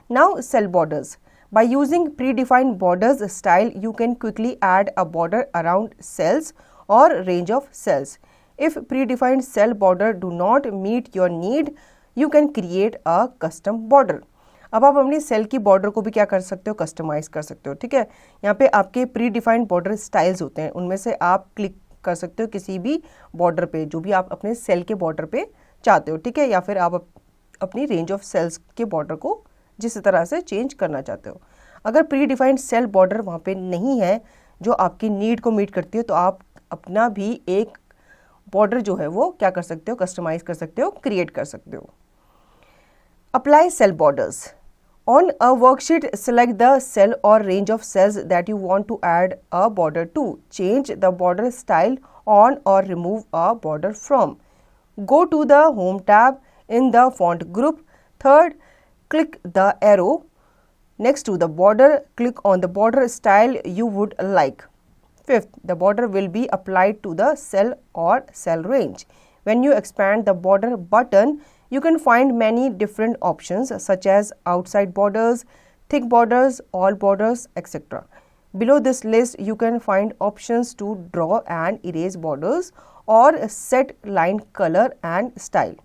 Speaker 1: Now cell borders. By using predefined borders style, you can quickly add a border around cells or range of cells. If predefined cell border do not meet your need, you can create a custom border. अब आप अपनी cell की border को भी क्या कर सकते हो, कस्टमाइज कर सकते हो। ठीक है, यहाँ पे आपके प्री डिफाइंड बॉर्डर स्टाइल्स होते हैं, उनमें से आप क्लिक कर सकते हो किसी भी बॉर्डर पे जो भी आप अपने सेल के बॉर्डर पे चाहते हो। ठीक है, या फिर आप अपनी रेंज ऑफ सेल्स के बॉर्डर को जिस तरह से चेंज करना चाहते हो। अगर प्री डिफाइंड सेल बॉर्डर वहाँ पे नहीं है जो आपकी नीड को मीट करती है तो आप अपना भी एक बॉर्डर जो है वो क्या कर सकते हो, कस्टमाइज कर सकते हो, क्रिएट कर सकते हो। Apply cell borders. On a worksheet, select the cell or range of cells that you want to add a border to. Change the border style on or remove a border from. Go to the Home tab in the Font group. Third, click the arrow next to the border. Click on the border style you would like. Fifth, the border will be applied to the cell or cell range. When you expand the border button, you can find many different options such as outside borders, thick borders, all borders, etc. Below this list, you can find options to draw and erase borders or set line color and style.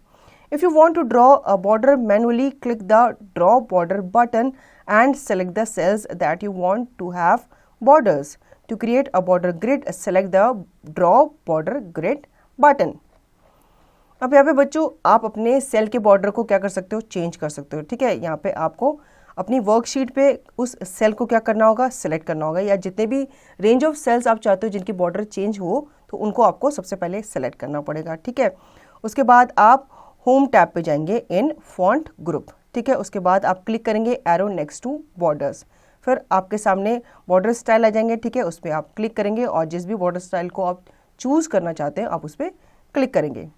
Speaker 1: If you want to draw a border manually, click the Draw Border button and select the cells that you want to have borders. To create a border grid, select the Draw Border Grid button. अब यहाँ पे बच्चों आप अपने cell के border को क्या कर सकते हो, चेंज कर सकते हो। ठीक है, यहाँ पे आपको अपनी वर्कशीट पे उस सेल को क्या करना होगा, सेलेक्ट करना होगा, या जितने भी रेंज ऑफ सेल्स आप चाहते हो जिनकी बॉर्डर चेंज हो तो उनको आपको सबसे पहले सेलेक्ट करना पड़ेगा। ठीक है, उसके बाद आप होम टैब पे जाएंगे इन फॉन्ट ग्रुप। ठीक है, उसके बाद आप क्लिक करेंगे एरो नेक्स्ट टू बॉर्डर्स, फिर आपके सामने बॉर्डर स्टाइल आ जाएंगे। ठीक है, उस पर आप क्लिक करेंगे और जिस भी बॉर्डर स्टाइल को आप चूज़ करना चाहते हैं आप उस पर क्लिक करेंगे।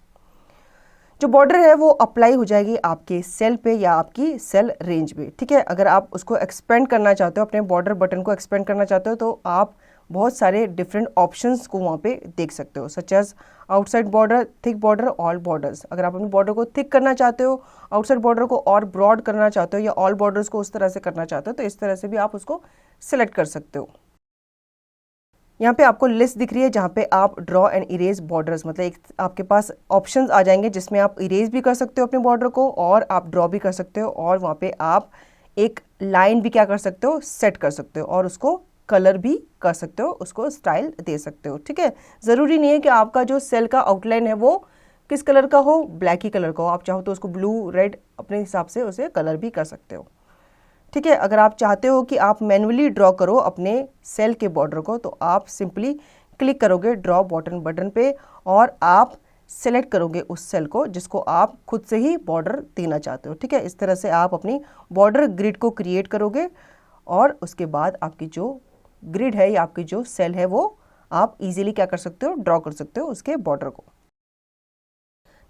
Speaker 1: जो बॉर्डर है वो अप्लाई हो जाएगी आपके सेल पे या आपकी सेल रेंज पे। ठीक है, अगर आप उसको एक्सपेंड करना चाहते हो, अपने बॉर्डर बटन को एक्सपेंड करना चाहते हो तो आप बहुत सारे डिफरेंट ऑप्शंस को वहाँ पे देख सकते हो, such as outside border, thick border, all borders. अगर आप अपने बॉर्डर को थिक करना चाहते हो, आउटसाइड बॉर्डर को और ब्रॉड करना चाहते हो या ऑल बॉर्डर्स को उस तरह से करना चाहते हो तो इस तरह से भी आप उसको सिलेक्ट कर सकते हो। यहाँ पे आपको लिस्ट दिख रही है जहाँ पे आप ड्रॉ एंड इरेज बॉर्डर्स, मतलब एक आपके पास ऑप्शंस आ जाएंगे जिसमें आप इरेज भी कर सकते हो अपने बॉर्डर को और आप ड्रॉ भी कर सकते हो, और वहाँ पे आप एक लाइन भी क्या कर सकते हो, सेट कर सकते हो और उसको कलर भी कर सकते हो, उसको स्टाइल दे सकते हो। ठीक है, ज़रूरी नहीं है कि आपका जो सेल का आउटलाइन है वो किस कलर का हो, ब्लैक ही कलर का हो, आप चाहो तो उसको ब्लू, रेड अपने हिसाब से उसे कलर भी कर सकते हो। ठीक है, अगर आप चाहते हो कि आप मैनुअली ड्रॉ करो अपने सेल के बॉर्डर को तो आप सिंपली क्लिक करोगे ड्रॉ बटन पे और आप सेलेक्ट करोगे उस सेल को जिसको आप खुद से ही बॉर्डर देना चाहते हो। ठीक है, इस तरह से आप अपनी बॉर्डर ग्रिड को क्रिएट करोगे और उसके बाद आपकी जो ग्रिड है या आपकी जो सेल है वो आप इजीली क्या कर सकते हो, ड्रॉ कर सकते हो उसके बॉर्डर को।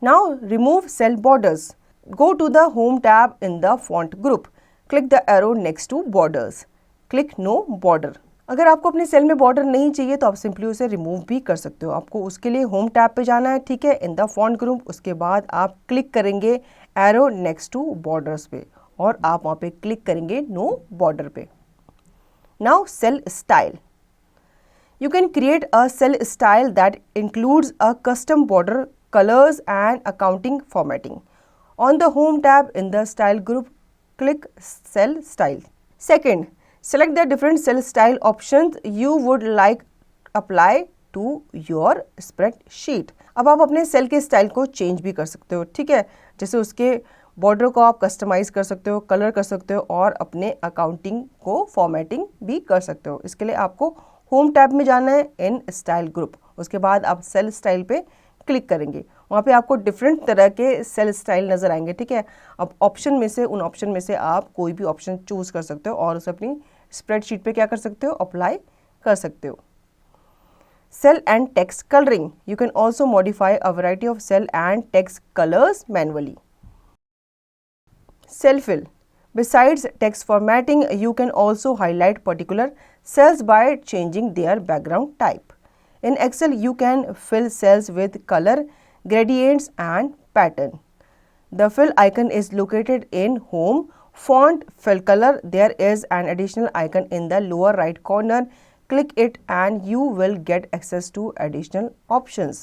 Speaker 1: Now remove cell borders. Go to the home tab in the font group, click the arrow next to borders, click no border. अगर आपको अपने सेल में बॉर्डर नहीं चाहिए तो आप सिंपली उसे रिमूव भी कर सकते हो। आपको उसके लिए होम टैब पे जाना है, ठीक है, इन द फॉन्ट ग्रुप। उसके बाद आप क्लिक करेंगे एरो नेक्स्ट टू बॉर्डर्स पे और आप वहाँ पे क्लिक करेंगे नो बॉर्डर पे। Now cell style. You can create a cell style that includes a custom border, colors and accounting formatting. On the Home tab in the Style group, click Cell Style. Second, select the different cell style options you would like apply to your spreadsheet. अब आप अपने cell के style को change भी कर सकते हो, ठीक है, जैसे उसके बॉर्डर को आप कस्टमाइज कर सकते हो, कलर कर सकते हो और अपने अकाउंटिंग को फॉर्मेटिंग भी कर सकते हो। इसके लिए आपको होम टैब में जाना है इन स्टाइल ग्रुप। उसके बाद आप सेल स्टाइल पे क्लिक करेंगे, वहाँ पे आपको डिफरेंट तरह के सेल स्टाइल नज़र आएंगे, ठीक है। अब ऑप्शन में से, उन ऑप्शन में से आप कोई भी ऑप्शन चूज़ कर सकते हो और उसे अपनी स्प्रेडशीट पे क्या कर सकते हो, अप्लाई कर सकते हो। Cell and text coloring. You can also modify a variety of cell and text colors manually. Cell fill. Besides text formatting, you can also highlight particular cells by changing their background type. In Excel, you can fill cells with color, gradients and pattern. The fill icon is located in Home, Font, Fill Color. There is an additional icon in the lower right corner. Click it and you will get access to additional options.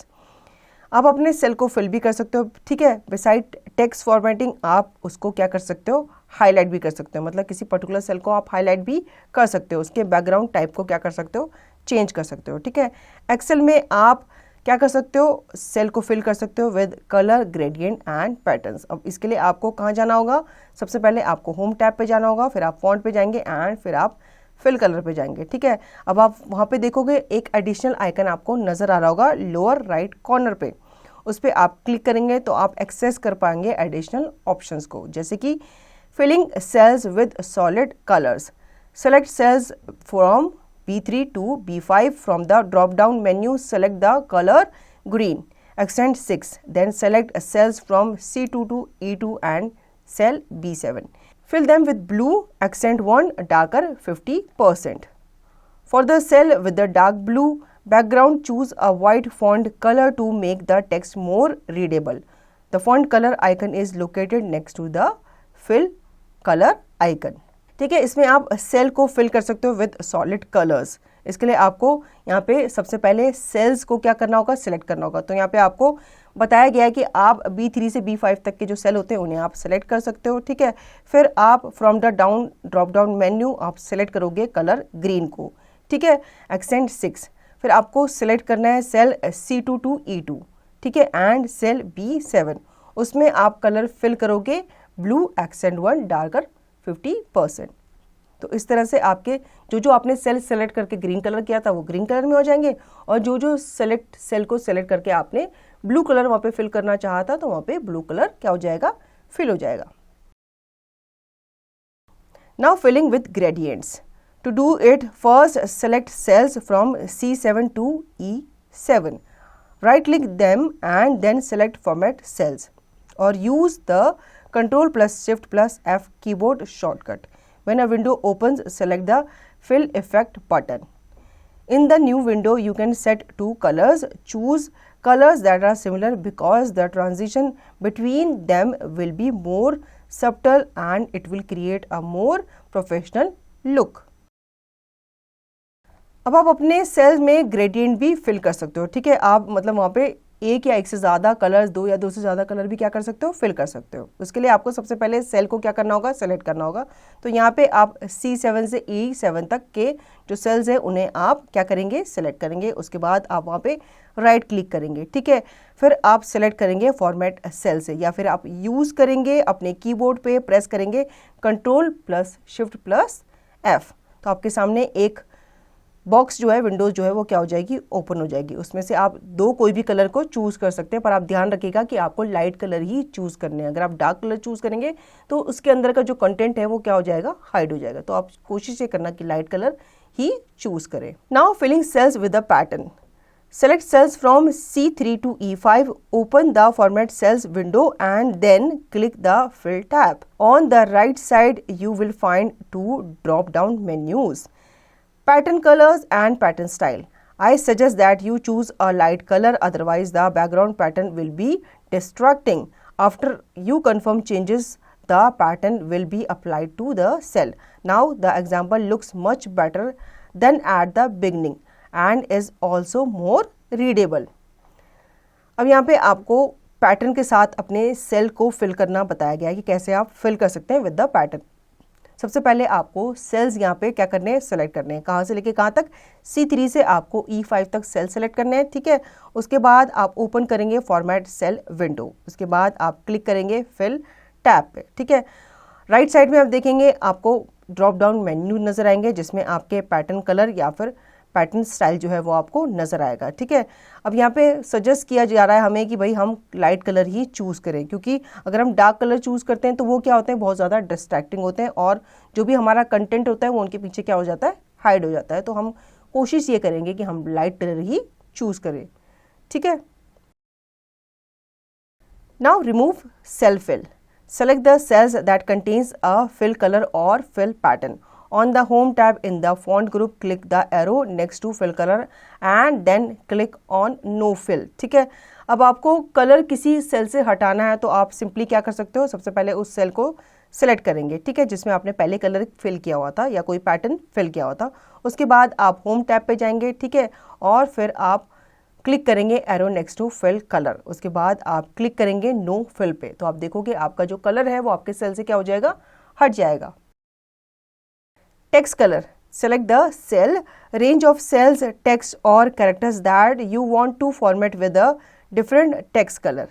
Speaker 1: आप अपने cell को fill भी कर सकते हो, ठीक है। Beside text formatting आप उसको क्या कर सकते हो, हाईलाइट भी कर सकते हो, मतलब किसी पर्टिकुलर सेल को आप हाईलाइट भी कर सकते हो, उसके बैकग्राउंड टाइप को क्या कर सकते हो, चेंज कर सकते हो, ठीक है। एक्सेल में आप क्या कर सकते हो, सेल को फिल कर सकते हो with colour, gradient and patterns. अब इसके लिए आपको कहाँ जाना होगा, सबसे पहले आपको होम टैब पे जाना होगा, फिर आप फॉन्ट पे जाएंगे एंड फिर आप फिल कलर पे जाएंगे, ठीक है। अब आप वहाँ पे देखोगे एक एडिशनल आइकन आपको नज़र आ रहा होगा लोअर राइट कॉर्नर पे, उस पर आप क्लिक करेंगे तो आप एक्सेस कर पाएंगे एडिशनल ऑप्शंस को, जैसे कि filling cells with solid colours. Select cells from B3 to B5 from the drop down menu, select the color green, accent 6, then select cells from C2 to E2 and cell B7. Fill them with blue, accent 1, darker 50%. For the cell with the dark blue background, choose a white font color to make the text more readable. The font color icon is located next to the fill color icon. ठीक है, इसमें आप cell को fill कर सकते हो with solid colours. इसके लिए आपको यहाँ पे सबसे पहले सेल्स को क्या करना होगा, सिलेक्ट करना होगा। तो यहाँ पे आपको बताया गया है कि आप B3 से B5 तक के जो सेल होते हैं उन्हें आप सेलेक्ट कर सकते हो, ठीक है। फिर आप from the drop down menu आप सेलेक्ट करोगे कलर ग्रीन को, ठीक है, एक्सेंट 6। फिर आपको सिलेक्ट करना है सेल C2 to E2, ठीक है, एंड सेल B7, उसमें आप कलर फिल करोगे ब्लू, एक्सेंट 1, डार्कर 50%। तो इस तरह से आपके जो आपने सेल सेलेक्ट करके ग्रीन कलर किया था वो ग्रीन कलर में हो जाएंगे, और जो सेल को सेलेक्ट करके आपने ब्लू कलर वहाँ पे फिल करना चाहा था तो वहाँ पे ब्लू कलर क्या हो जाएगा, फिल हो जाएगा। Now filling with gradients. To do it, first select cells from C7 to E7, right click them and then select format cells or use the Ctrl plus Shift plus F keyboard shortcut. When a window opens, select the Fill Effect button. In the new window, you can set two colors. Choose colors that are similar because the transition between them will be more subtle and it will create a more professional look. अब आप अपने cell में gradient भी fill कर सकते हो, ठीक है। आप मतलब वहाँ पे एक या एक से ज़्यादा कलर्स, दो या दो से ज़्यादा कलर भी क्या कर सकते हो, फिल कर सकते हो। उसके लिए आपको सबसे पहले सेल को क्या करना होगा, सेलेक्ट करना होगा। तो यहाँ पे आप C7 से E7 तक के जो सेल्स हैं उन्हें आप क्या करेंगे, सेलेक्ट करेंगे। उसके बाद आप वहाँ पे राइट क्लिक करेंगे, ठीक है। फिर आप सेलेक्ट करेंगे फॉर्मेट सेल से, या फिर आप यूज़ करेंगे अपने कीबोर्ड पे प्रेस करेंगे Ctrl plus Shift plus F। तो आपके सामने एक बॉक्स जो है, विंडोज जो है वो क्या हो जाएगी, ओपन हो जाएगी। उसमें से आप दो कोई भी कलर को चूज़ कर सकते हैं, पर आप ध्यान रखिएगा कि आपको लाइट कलर ही चूज़ करने हैं। अगर आप डार्क कलर चूज़ करेंगे तो उसके अंदर का जो कंटेंट है वो क्या हो जाएगा, हाइड हो जाएगा। तो आप कोशिश ये करना कि लाइट कलर ही चूज करें। Now filling cells with the pattern. Select cells from C3 to E5, open the Format Cells window and then click the Fill tab. On the right side, you will find two drop-down menus, Pattern Colors and Pattern Style. I suggest that you choose a light color, otherwise the background pattern will be distracting. After you confirm changes, the pattern will be applied to the cell. Now the example looks much better than at the beginning and is also more readable. अब यहाँ पे आपको pattern के साथ अपने cell को fill करना बताया गया है कि कैसे आप फिल कर सकते हैं विद द पैटर्न। सबसे पहले आपको सेल्स यहाँ पे क्या करने हैं, सेलेक्ट करने हैं। कहाँ से लेके कहाँ तक, C3 से आपको E5 तक सेल सेलेक्ट करने हैं, ठीक है। उसके बाद आप ओपन करेंगे फॉर्मेट सेल विंडो, उसके बाद आप क्लिक करेंगे फिल टैब पे, ठीक है। राइट साइड में आप देखेंगे आपको ड्रॉप डाउन मेन्यू नजर आएंगे जिसमें आपके पैटर्न कलर या फिर पैटर्न स्टाइल जो है वो आपको नजर आएगा, ठीक है। अब यहाँ पे सजेस्ट किया जा रहा है हमें कि भाई हम लाइट कलर ही चूज़ करें, क्योंकि अगर हम डार्क कलर चूज़ करते हैं तो वो क्या होते हैं, बहुत ज़्यादा डिस्ट्रैक्टिंग होते हैं और जो भी हमारा कंटेंट होता है वो उनके पीछे क्या हो जाता है, हाइड हो जाता है। तो हम कोशिश ये करेंगे कि हम लाइट कलर ही चूज़ करें, ठीक है। Now remove cell fill. Select the cells that contains a fill color or fill pattern. On the Home tab in the Font group, click the arrow next to fill color and then click on No fill. ठीक है। अब आपको colour किसी cell से हटाना है तो आप सिंपली क्या कर सकते हो, सबसे पहले उस सेल को सिलेक्ट करेंगे, ठीक है, जिसमें आपने पहले कलर फिल किया हुआ था या कोई पैटर्न फिल किया हुआ था। उसके बाद आप होम टैब पे जाएंगे, ठीक है, और फिर आप क्लिक करेंगे arrow next to fill colour. उसके बाद आप क्लिक करेंगे नो फिल पे, तो आप देखोगे आपका जो कलर है वो आपके सेल से क्या हो जाएगा, हट जाएगा। Text colour. Select the cell, range of cells, text or characters that you want to format with a different text color.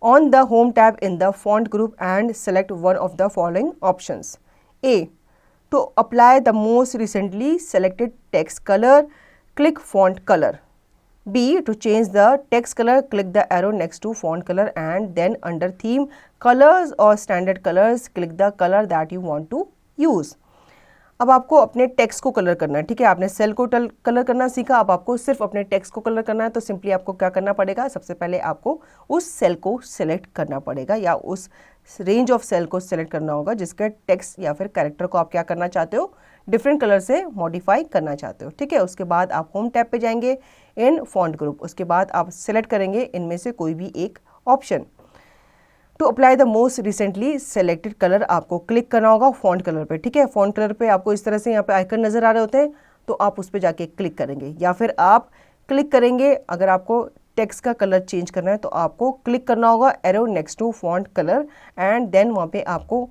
Speaker 1: On the Home tab in the Font group and select one of the following options. A. To apply the most recently selected text color, click Font color. B. To change the text color, click the arrow next to font color and then under theme, colors or standard colors, click the color that you want to use. अब आपको अपने text को colour करना है, ठीक है। आपने cell को कलर करना सीखा, अब आपको सिर्फ अपने टेक्स्ट को कलर करना है। तो सिंपली आपको क्या करना पड़ेगा, सबसे पहले आपको उस सेल को सिलेक्ट करना पड़ेगा या उस रेंज ऑफ सेल को सिलेक्ट करना होगा जिसके टेक्स्ट या फिर कैरेक्टर को आप क्या करना चाहते हो, डिफरेंट कलर से मॉडिफाई करना चाहते हो, ठीक है। उसके बाद आप होम टैब पे जाएंगे इन फॉन्ट ग्रुप, उसके बाद आप सिलेक्ट करेंगे इनमें से कोई भी एक option. To apply the most recently selected colour आपको क्लिक करना होगा फॉन्ट कलर पे, ठीक है। फॉन्ट कलर पे आपको इस तरह से यहाँ पे आइकन नजर आ रहे होते हैं, तो आप उस पर जाके क्लिक करेंगे या फिर आप क्लिक करेंगे, अगर आपको टेक्स्ट का कलर चेंज करना है तो आपको क्लिक करना होगा arrow next to font colour and then वहाँ पे आपको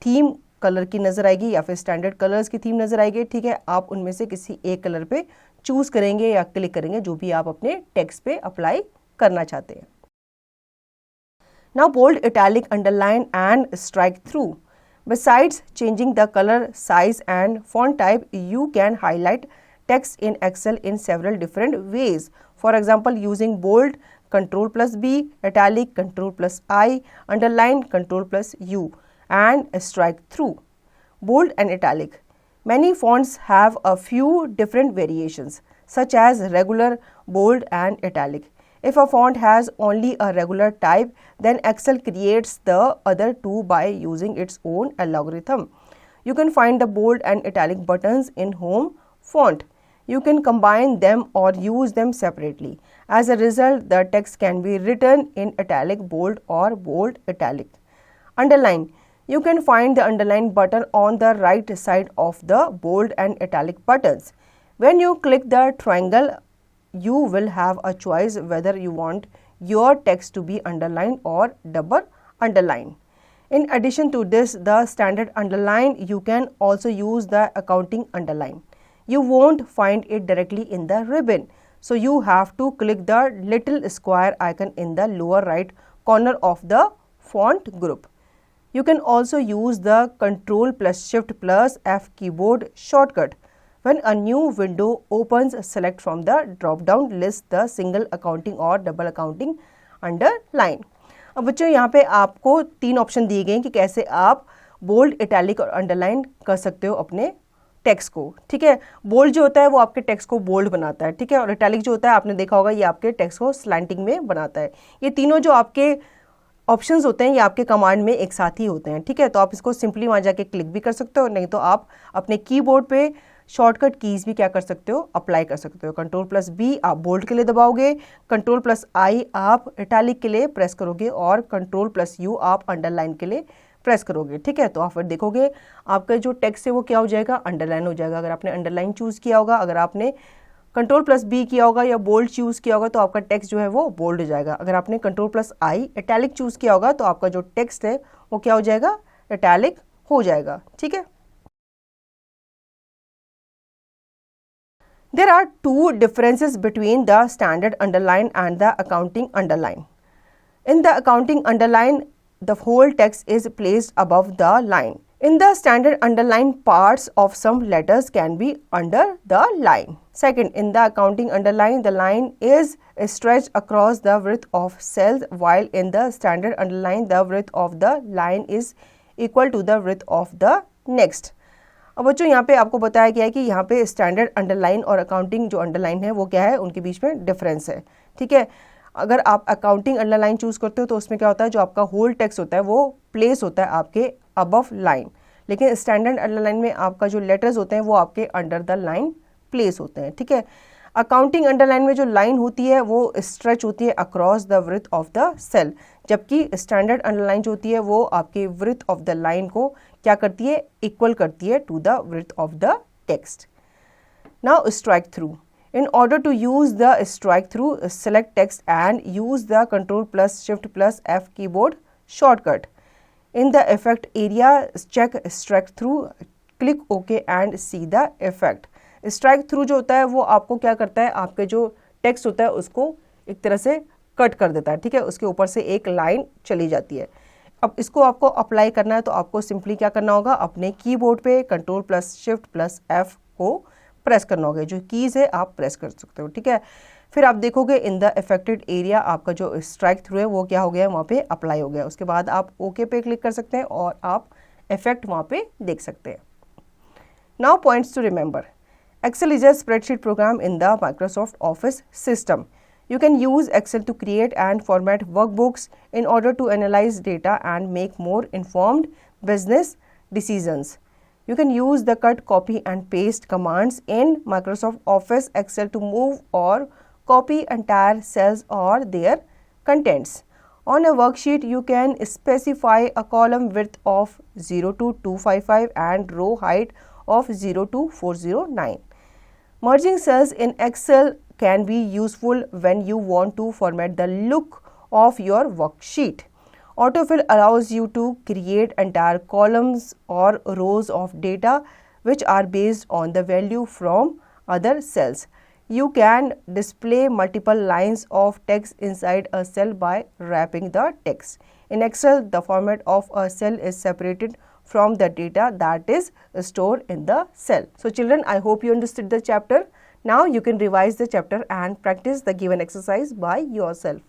Speaker 1: थीम कलर की नजर आएगी या फिर स्टैंडर्ड कलर्स की थीम नजर आएगी, ठीक है। आप उनमें से किसी एक कलर पे चूज करेंगे या क्लिक करेंगे जो भी आप अपने टेक्स्ट पे अप्लाई करना चाहते हैं। Now bold, italic, underline and strike through. Besides changing the color, size and font type, you can highlight text in Excel in several different ways. For example, using bold, Ctrl+B, italic, Ctrl+I, underline, Ctrl+U and strike through. Bold and italic. Many fonts have a few different variations such as regular, bold and italic. If a font has only a regular type, then Excel creates the other two by using its own algorithm. You can find the bold and italic buttons in Home font. You can combine them or use them separately. As a result, the text can be written in italic bold or bold italic. Underline. You can find the underline button on the right side of the bold and italic buttons. When you click the triangle, you will have a choice whether you want your text to be underlined or double underlined. In addition to this, the standard underline, you can also use the accounting underline. You won't find it directly in the ribbon, so you have to click the little square icon in the lower right corner of the font group. You can also use the Ctrl+Shift+F keyboard shortcut. When a new window opens, select from the drop-down list the single accounting or double accounting underline. अब बच्चों यहाँ पे आपको 3 option दिए गए हैं कि कैसे आप बोल्ड, इटैलिक और अंडरलाइन कर सकते हो अपने टेक्स्ट को, ठीक है। बोल्ड जो होता है वो आपके टेक्स्ट को बोल्ड बनाता है, ठीक है, और इटैलिक जो होता है आपने देखा होगा ये आपके टेक्स्ट को स्लैंटिंग में बनाता है। ये तीनों जो आपके ऑप्शंस होते हैं ये आपके कमांड में एक साथ ही होते हैं, ठीक है। तो आप इसको सिंपली वहाँ जाके क्लिक भी कर सकते हो, नहीं तो आप अपने कीबोर्ड पे शॉर्टकट कीज भी क्या कर सकते हो, अप्लाई कर सकते हो। Ctrl+B आप बोल्ड के लिए दबाओगे, Ctrl+I आप इटैलिक के लिए प्रेस करोगे और Ctrl+U आप अंडरलाइन के लिए प्रेस करोगे, ठीक है। तो आप फिर देखोगे आपका जो टेक्स्ट है वो क्या हो जाएगा, अंडरलाइन हो जाएगा। अगर आपने अंडरलाइन चूज़ किया होगा, अगर आपने Ctrl+B किया होगा या बोल्ड चूज़ किया होगा तो आपका टेक्स्ट जो है वो बोल्ड हो जाएगा। अगर आपने Ctrl+I इटैलिक चूज़ किया होगा तो आपका जो टेक्स्ट है वो क्या हो जाएगा, इटैलिक हो जाएगा, ठीक है। There are two differences between the standard underline and the accounting underline. In the accounting underline, the whole text is placed above the line. In the standard underline, parts of some letters can be under the line. Second, in the accounting underline, the line is stretched across the width of cells, while in the standard underline, the width of the line is equal to the width of the next. अब बच्चों यहाँ पे आपको बताया गया है कि यहाँ पे स्टैंडर्ड अंडरलाइन और अकाउंटिंग जो अंडरलाइन है वो क्या है, उनके बीच में डिफरेंस है, ठीक है। अगर आप अकाउंटिंग अंडरलाइन चूज़ करते हो तो उसमें क्या होता है, जो आपका होल टेक्स्ट होता है वो प्लेस होता है आपके अबव लाइन, लेकिन स्टैंडर्ड अंडरलाइन में आपका जो लेटर्स होते हैं वो आपके अंडर द लाइन प्लेस होते हैं, ठीक है। अकाउंटिंग अंडरलाइन में जो लाइन होती है वो स्ट्रेच होती है across the width of the cell, जबकि स्टैंडर्ड अंडरलाइन जो होती है वो आपके विड्थ ऑफ द लाइन को क्या करती है, इक्वल करती है to the width of the text. Now strike through. In order to use the strike through, select text and use the Ctrl+Shift+F keyboard shortcut. In the effect area, check strike through, click OK and see the effect. Strike through जो होता है वो आपको क्या करता है, आपके जो टेक्स्ट होता है उसको एक तरह से कट कर देता है, ठीक है, उसके ऊपर से एक लाइन चली जाती है। अब इसको आपको अप्लाई करना है तो आपको सिंपली क्या करना होगा, अपने कीबोर्ड पे Ctrl+Shift+F को प्रेस करना होगा। जो कीज़ है आप प्रेस कर सकते हो, ठीक है। फिर आप देखोगे इन द अफेक्टेड एरिया आपका जो स्ट्राइक थ्रू है वो क्या हो गया, वहाँ पे अप्लाई हो गया। उसके बाद आप ओके पे क्लिक कर सकते हैं और आप इफेक्ट वहाँ पे देख सकते हैं। Now points to remember. Excel is a spreadsheet program in the Microsoft Office system. You can use Excel to create and format workbooks in order to analyze data and make more informed business decisions. You can use the cut, copy and paste commands in Microsoft Office Excel to move or copy entire cells or their contents. On a worksheet, you can specify a column width of 0 to 255 and row height of 0 to 409. Merging cells in Excel can be useful when you want to format the look of your worksheet. Autofill allows you to create entire columns or rows of data which are based on the value from other cells. You can display multiple lines of text inside a cell by wrapping the text. In Excel, the format of a cell is separated from the data that is stored in the cell. So children, I hope you understood the chapter. Now you can revise the chapter and practice the given exercise by yourself.